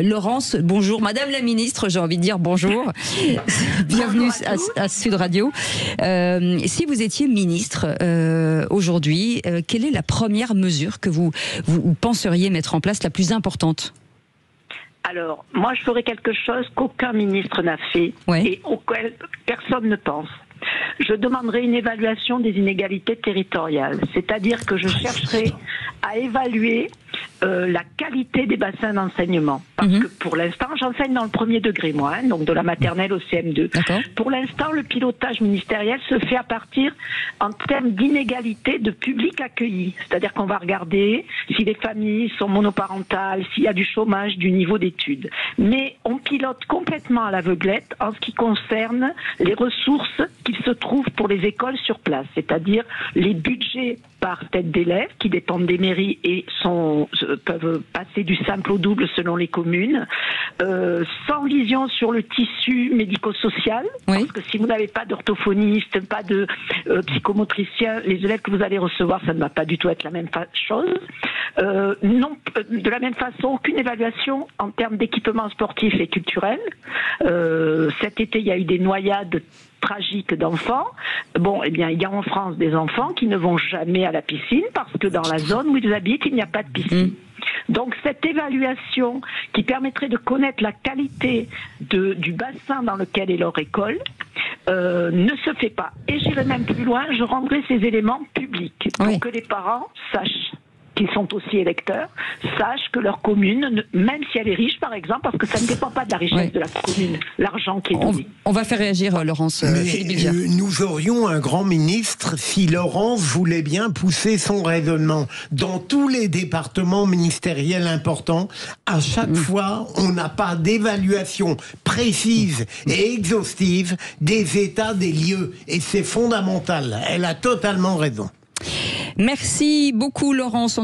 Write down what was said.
Laurence, bonjour. Madame la ministre, j'ai envie de dire bonjour. Bienvenue à Sud Radio. Si vous étiez ministre aujourd'hui, quelle est la première mesure que vous penseriez mettre en place, la plus importante ? Alors, moi, je ferais quelque chose qu'aucun ministre n'a fait et auquel personne ne pense. Je demanderai une évaluation des inégalités territoriales, c'est-à-dire que je chercherai à évaluer la qualité des bassins d'enseignement. Parce que pour l'instant, j'enseigne dans le premier degré, moi, donc de la maternelle au CM2. Pour l'instant, le pilotage ministériel se fait à partir, en termes d'inégalité de public accueilli. C'est-à-dire qu'on va regarder si les familles sont monoparentales, s'il y a du chômage, du niveau d'études. Mais on pilote complètement à l'aveuglette en ce qui concerne les ressources qu'il se trouve pour les écoles sur place. C'est-à-dire les budgets par tête d'élève qui dépendent des mairies et peuvent passer du simple au double selon les communes, sans vision sur le tissu médico-social, parce que si vous n'avez pas d'orthophoniste, pas de psychomotricien, les élèves que vous allez recevoir, ça ne va pas du tout être la même chose. Non, de la même façon, aucune évaluation en termes d'équipement sportif et culturel. Cet été, il y a eu des noyades tragiques d'enfants. Bon, eh bien, il y a en France des enfants qui ne vont jamais à la piscine parce que dans la zone où ils habitent, il n'y a pas de piscine. Donc cette évaluation qui permettrait de connaître la qualité du bassin dans lequel est leur école ne se fait pas. Et j'irai même plus loin, je rendrai ces éléments publics pour que les parents sachent qu'ils sont aussi électeurs, sachent que leur commune, même si elle est riche par exemple, parce que ça ne dépend pas de la richesse de la commune, l'argent qui est donné. On va faire réagir Laurence. Nous aurions un grand ministre si Laurence voulait bien pousser son raisonnement. Dans tous les départements ministériels importants, à chaque fois, on n'a pas d'évaluation précise et exhaustive des états des lieux. Et c'est fondamental. Elle a totalement raison. Merci beaucoup Laurence.